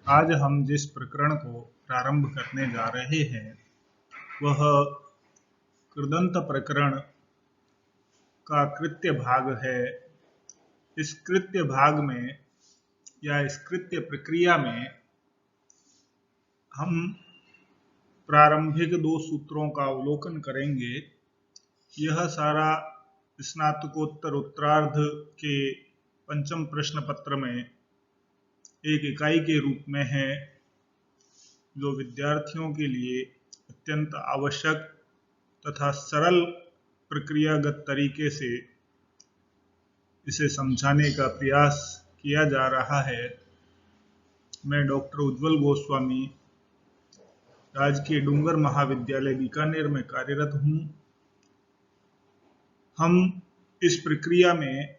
आज हम जिस प्रकरण को प्रारंभ करने जा रहे हैं वह कृदंत प्रकरण का कृत्य भाग है। इस कृत्य भाग में या इस कृत्य प्रक्रिया में हम प्रारंभिक 2 सूत्रों का अवलोकन करेंगे। यह सारा स्नातकोत्तर उत्तरार्ध के पंचम प्रश्न पत्र में एक इकाई के रूप में है, जो विद्यार्थियों के लिए अत्यंत आवश्यक तथा सरल प्रक्रियागत तरीके से इसे समझाने का प्रयास किया जा रहा है। मैं डॉक्टर उज्ज्वल गोस्वामी राजकीय डूंगर महाविद्यालय बीकानेर में कार्यरत हूँ। हम इस प्रक्रिया में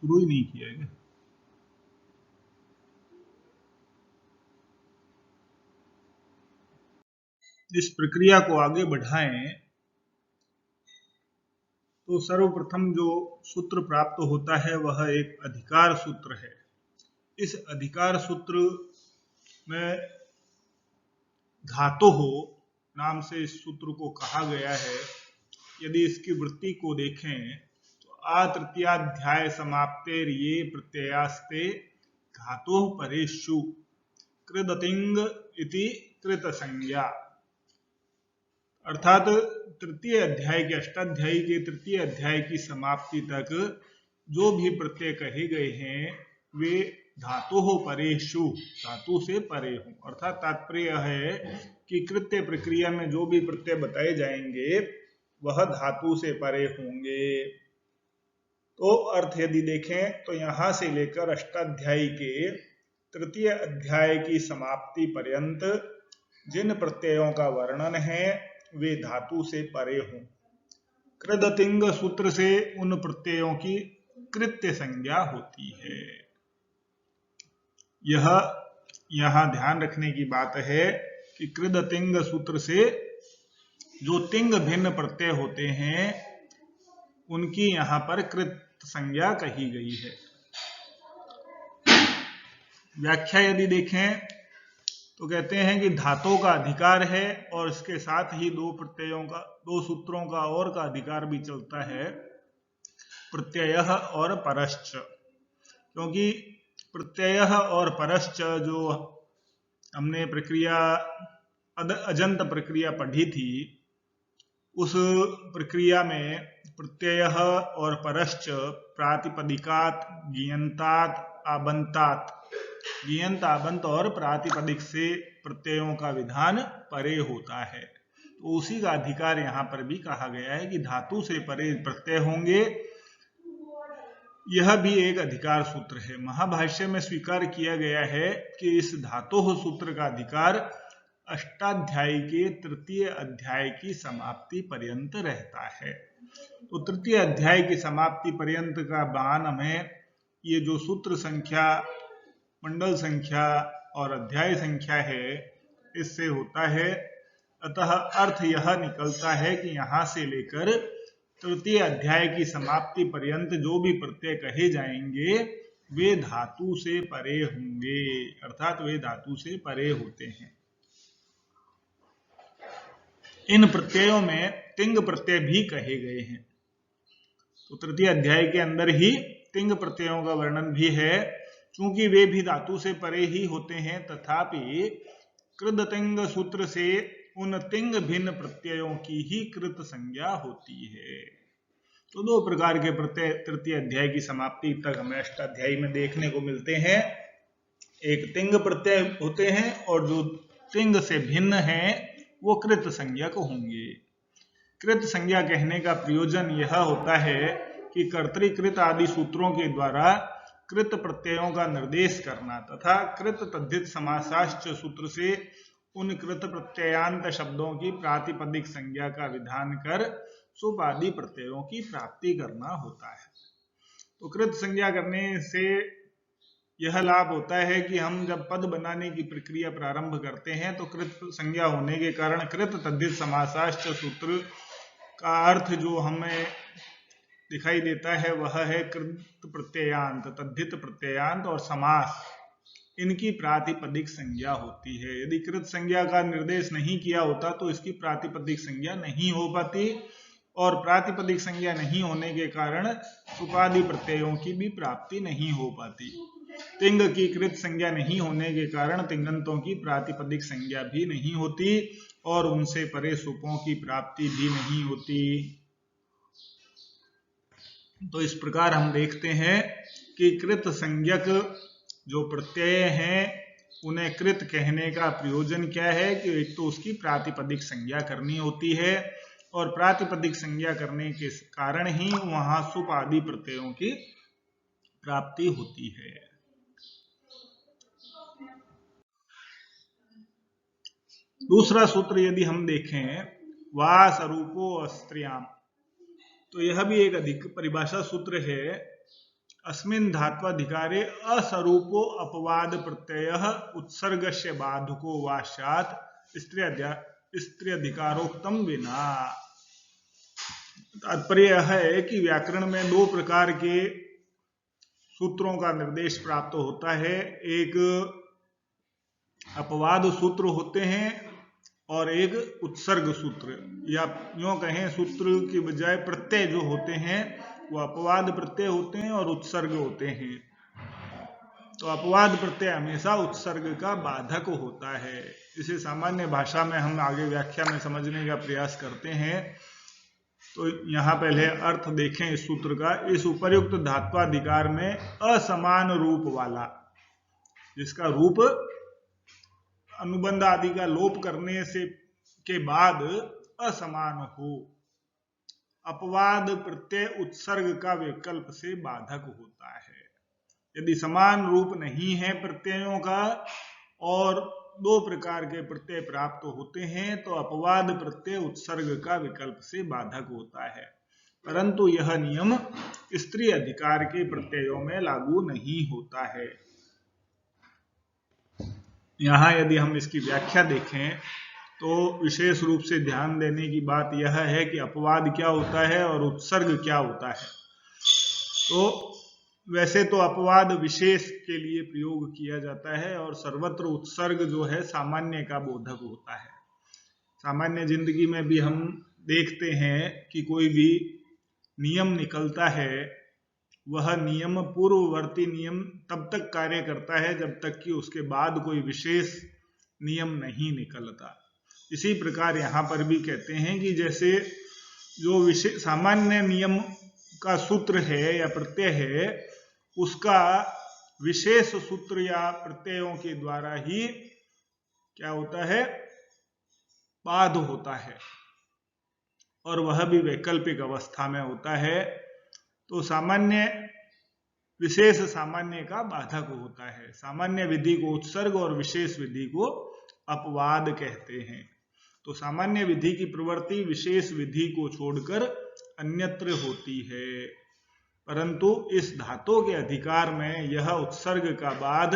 शुरू ही नहीं किया है। इस प्रक्रिया को आगे बढ़ाएं तो सर्वप्रथम जो सूत्र प्राप्त होता है वह एक अधिकार सूत्र है। इस अधिकार सूत्र में धातु हो नाम से इस सूत्र को कहा गया है। यदि इसकी वृत्ति को देखें तो तृतीयाध्याय समाप्तेर ये प्रत्ययास्ते धातु परेषु कृदतिंग इति कृत संज्ञा, अर्थात तृतीय अध्याय के अष्टाध्यायी के तृतीय अध्याय की समाप्ति तक जो भी प्रत्यय कहे गए हैं वे धातु हो परेषु, धातु से परे हो। अर्थात तात्पर्य है कि कृत्य प्रक्रिया में जो भी प्रत्यय बताए जाएंगे वह धातु से परे होंगे। तो अर्थ यदि देखें तो यहां से लेकर अष्टाध्यायी के तृतीय अध्याय की समाप्ति पर्यंत जिन प्रत्ययों का वर्णन है वे धातु से परे हों। कृदतिंग सूत्र से उन प्रत्ययों की कृत्य संज्ञा होती है। यह यहाँ ध्यान रखने की बात है कि कृदतिंग सूत्र से जो तिंग भिन्न प्रत्यय होते हैं उनकी यहाँ पर कृत संज्ञा कही गई है। व्याख्या यदि देखें तो कहते हैं कि धातु का अधिकार है और इसके साथ ही 2 प्रत्ययों का 2 सूत्रों का और का अधिकार भी चलता है, प्रत्यय और परश्च। क्योंकि प्रत्यय और परश्च जो हमने प्रक्रिया अजंत प्रक्रिया पढ़ी थी उस प्रक्रिया में प्रत्यय और परश्च प्रातिपदिकात गियंतात आबंतात, गियंत आबंत और प्रातिपदिक से प्रत्ययों का विधान परे होता है। तो उसी का अधिकार यहाँ पर भी कहा गया है कि धातु से परे प्रत्यय होंगे। यह भी एक अधिकार सूत्र है। महाभाष्य में स्वीकार किया गया है कि इस धातु सूत्र का अधिकार अष्टाध्यायी के तृतीय अध्याय की समाप्ति पर्यंत रहता है। तो तृतीय अध्याय की समाप्ति पर्यंत का बान हमें ये जो सूत्र संख्या, मंडल संख्या और अध्याय संख्या है इससे होता है। अतः अर्थ यह निकलता है कि यहाँ से लेकर तृतीय अध्याय की समाप्ति पर्यंत जो भी प्रत्यय कहे जाएंगे वे धातु से परे होंगे, अर्थात वे धातु से परे होते हैं। इन प्रत्ययों में तिंग प्रत्यय भी कहे गए हैं। तो तृतीय अध्याय के अंदर ही तिंग प्रत्ययों का वर्णन भी है। चूंकि वे भी धातु से परे ही होते हैं तथापि कृदतिंग सूत्र से उन तिंग भिन्न प्रत्ययों की ही कृत संज्ञा होती है। तो 2 प्रकार के प्रत्यय तृतीय अध्याय की समाप्ति तक हमें अष्टाध्यायी में देखने को मिलते हैं। एक तिंग प्रत्यय होते हैं और जो तिंग से भिन्न है वो कृत संज्ञक होंगे। कृत संज्ञा कहने का प्रयोजन यह होता है कि कर्तृकृत आदि सूत्रों के द्वारा कृत प्रत्ययों का निर्देश करना तथा कृत तद्धित समासाश्च सूत्र से उन कृत प्रत्ययांत शब्दों की प्रातिपदिक संज्ञा का विधान कर सुपादि प्रत्ययों की प्राप्ति करना होता है। तो कृत संज्ञा करने से यह लाभ होता है कि हम जब पद बनाने की प्रक्रिया प्रारंभ करते हैं तो कृत संज्ञा होने के कारण कृत तद्धित समासाश्च सूत्र का अर्थ जो हमें दिखाई देता है वह है कृत प्रत्ययांत, तद्धित प्रत्ययांत और समास। इनकी प्रातिपदिक संज्ञा होती है। यदि कृत संज्ञा का निर्देश नहीं किया होता तो इसकी प्रातिपदिक संज्ञा नहीं हो पाती, और प्रातिपदिक संज्ञा नहीं होने के कारण सुपादि प्रत्ययों की भी प्राप्ति नहीं हो पाती। तिंग की कृत संज्ञा नहीं होने के कारण तिंगंतों की प्रातिपदिक संज्ञा भी नहीं होती और उनसे परे सुपों की प्राप्ति भी नहीं होती। तो इस प्रकार हम देखते हैं कि कृत संज्ञक जो प्रत्यय हैं उन्हें कृत कहने का प्रयोजन क्या है कि एक तो उसकी प्रातिपदिक संज्ञा करनी होती है, और प्रातिपदिक संज्ञा करने के कारण ही वहां सुप आदि प्रत्ययों की प्राप्ति होती है। दूसरा सूत्र यदि हम देखें, वा स्वरूपो अस्त्रियाम, तो यह भी एक अधिक परिभाषा सूत्र है। अस्मिन् धात्वाधिकारे असरूपो अपवाद प्रत्ययः उत्सर्गस्य बाधको वा स्यात् स्त्री अधिकारोक्तम विना। तात्पर्य यह है कि व्याकरण में दो प्रकार के सूत्रों का निर्देश प्राप्त होता है। एक अपवाद सूत्र होते हैं और एक उत्सर्ग सूत्र, या यूं कहें सूत्र की बजाय प्रत्यय जो होते हैं वो अपवाद प्रत्यय होते हैं और उत्सर्ग होते हैं। तो अपवाद प्रत्यय हमेशा उत्सर्ग का बाधक होता है। इसे सामान्य भाषा में हम आगे व्याख्या में समझने का प्रयास करते हैं। तो यहाँ पहले अर्थ देखें इस सूत्र का। इस उपर्युक्त धात्वाधिकार में असमान रूप वाला, जिसका रूप अनुबंध आदि का लोप करने से के बाद असमान हो, अपवाद प्रत्यय उत्सर्ग का विकल्प से बाधक होता है। यदि समान रूप नहीं है प्रत्ययों का और दो प्रकार के प्रत्यय प्राप्त होते हैं तो अपवाद प्रत्यय उत्सर्ग का विकल्प से बाधक होता है, परंतु यह नियम स्त्री अधिकार के प्रत्ययों में लागू नहीं होता है। यहाँ यदि हम इसकी व्याख्या देखें तो विशेष रूप से ध्यान देने की बात यह है कि अपवाद क्या होता है और उत्सर्ग क्या होता है। तो वैसे तो अपवाद विशेष के लिए प्रयोग किया जाता है और सर्वत्र उत्सर्ग जो है सामान्य का बोधक होता है। सामान्य जिंदगी में भी हम देखते हैं कि कोई भी नियम निकलता है, वह नियम पूर्ववर्ती नियम तब तक कार्य करता है जब तक कि उसके बाद कोई विशेष नियम नहीं निकलता। इसी प्रकार यहाँ पर भी कहते हैं कि जैसे जो विशेष सामान्य नियम का सूत्र है या प्रत्यय है, उसका विशेष सूत्र या प्रत्ययों के द्वारा ही क्या होता है, बाध होता है, और वह भी वैकल्पिक अवस्था में होता है। तो सामान्य विशेष सामान्य का बाधक होता है। सामान्य विधि को उत्सर्ग और विशेष विधि को अपवाद कहते हैं। तो सामान्य विधि की प्रवृत्ति विशेष विधि को छोड़कर अन्यत्र होती है, परंतु इस धातु के अधिकार में यह उत्सर्ग का बाध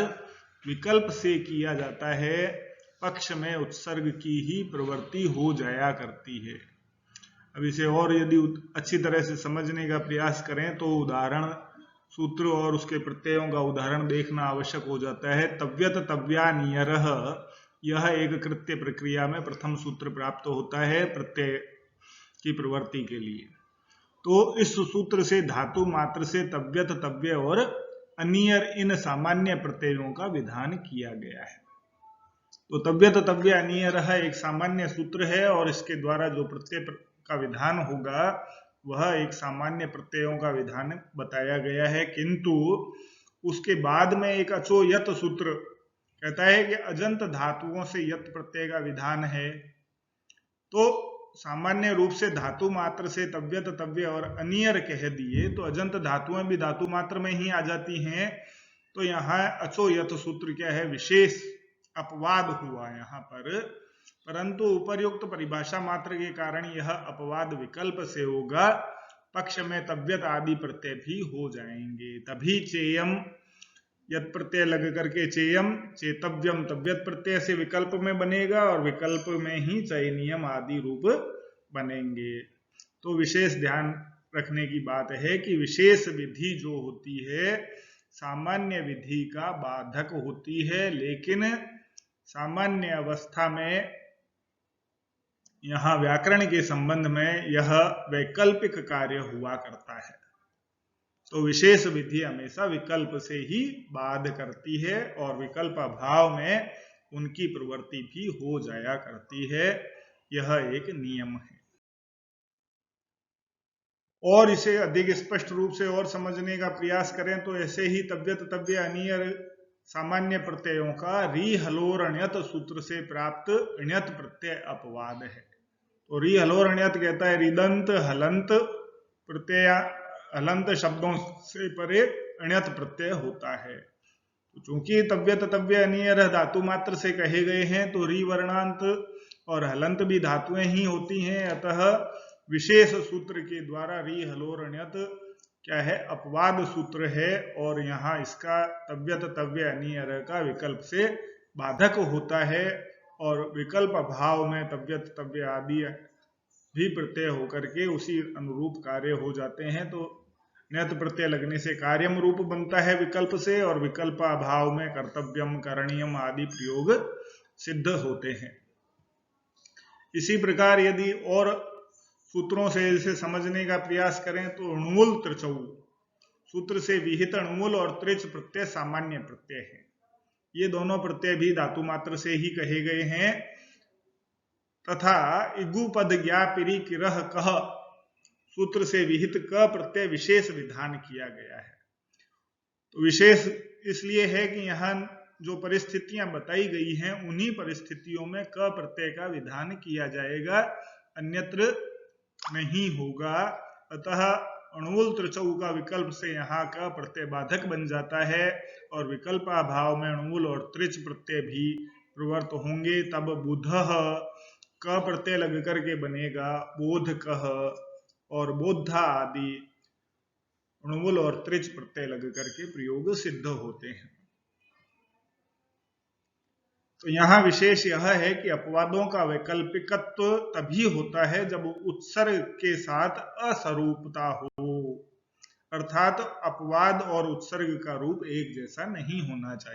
विकल्प से किया जाता है। पक्ष में उत्सर्ग की ही प्रवृत्ति हो जाया करती है। अब इसे और यदि अच्छी तरह से समझने का प्रयास करें तो उदाहरण सूत्र और उसके प्रत्ययों का उदाहरण देखना आवश्यक हो जाता है। तव्यत तव्यानियरः, यह एक कृत्य प्रक्रिया में प्रथम सूत्र प्राप्त होता है प्रत्यय की प्रवृत्ति के लिए। तो इस सूत्र से धातु मात्र से तव्यत तव्य और अनियर इन सामान्य प्रत्ययों का विधान किया गया है। तो तव्यत तव्य अनियर एक सामान्य सूत्र है और इसके द्वारा जो प्रत्यय का विधान होगा वह एक सामान्य प्रत्ययों का विधान बताया गया है। किंतु उसके बाद में एक अचो यत सूत्र कहता है कि अजंत धातुओं से यत प्रत्यय का विधान है। तो सामान्य रूप से धातु मात्र से तव्यत तव्य और अनियर कह दिए तो अजंत धातुएं भी धातु मात्र में ही आ जाती हैं। तो यहाँ अचो यत सूत्र क्या है, विशेष अपवाद हुआ यहाँ पर, परंतु उपर्युक्त परिभाषा मात्र के कारण यह अपवाद विकल्प से होगा। पक्ष में तव्यत आदि प्रत्यय भी हो जाएंगे, तभी चेयम यत प्रत्यय लग करके चेयम चेतव्यम तव्यत प्रत्यय से विकल्प में बनेगा और विकल्प में ही चयनियम आदि रूप बनेंगे। तो विशेष ध्यान रखने की बात है कि विशेष विधि जो होती है सामान्य विधि का बाधक होती है, लेकिन सामान्य अवस्था में यहाँ व्याकरण के संबंध में यह वैकल्पिक कार्य हुआ करता है। तो विशेष विधि हमेशा विकल्प से ही बाध करती है और विकल्प अभाव में उनकी प्रवृत्ति भी हो जाया करती है। यह एक नियम है। और इसे अधिक स्पष्ट रूप से और समझने का प्रयास करें तो ऐसे ही तव्यत तव्य अनियर सामान्य प्रत्ययों का री हलोर अण्यत सूत्र से प्राप्त अण्यत प्रत्यय अपवाद है। तो री हलोर अण्यत कहता है रिदंत हलंत प्रत्यय, हलंत शब्दों से परे अण्यत प्रत्यय होता है। तो चूंकि तव्यत तव्य अनियर धातु मात्र से कहे गए हैं तो री वर्णांत और हलंत भी धातुएं ही होती हैं, अतः विशेष सूत्र के द्वारा री हलोर अण्यत क्या है, अपवाद सूत्र है और यहाँ इसका तव्यत तव्य अनियर का विकल्प से बाधक होता है और विकल्प अभाव में तव्यत तव्य आदि भी प्रत्यय होकर के उसी अनुरूप कार्य हो जाते हैं। तो ण्यत प्रत्यय लगने से कार्यम रूप बनता है विकल्प से और विकल्प अभाव में कर्तव्यम करणीयम आदि प्रयोग सिद्ध होते हैं। इसी प्रकार यदि और सूत्रों से इसे समझने का प्रयास करें तो अणुमूल त्रिचौ सूत्र से विहित अणुमूल और त्रिच प्रत्यय सामान्य प्रत्यय है। ये दोनों प्रत्यय भी धातु मात्र से ही कहे गए हैं तथा इगुपद ज्ञापिरी किरह कह सूत्र से विहित क प्रत्यय विशेष विधान किया गया है। तो विशेष इसलिए है कि यहाँ जो परिस्थितियां बताई गई हैं उन्हीं परिस्थितियों में क प्रत्यय का विधान किया जाएगा, अन्यत्र नहीं होगा। अतः अणुमूल त्रिचौ का विकल्प से यहाँ का प्रत्यय बाधक बन जाता है और विकल्प अभाव में अणुमूल और त्रिच प्रत्यय भी प्रवर्त होंगे। तब बुधः क प्रत्यय लग करके बनेगा बोधकः और बोधा आदि अणुमूल और त्रिच प्रत्यय लग करके प्रयोग सिद्ध होते हैं। तो यहाँ विशेष यह है कि अपवादों का वैकल्पिकत्व तभी होता है जब उत्सर्ग के साथ असरूपता हो, अर्थात अपवाद और उत्सर्ग का रूप एक जैसा नहीं होना चाहिए।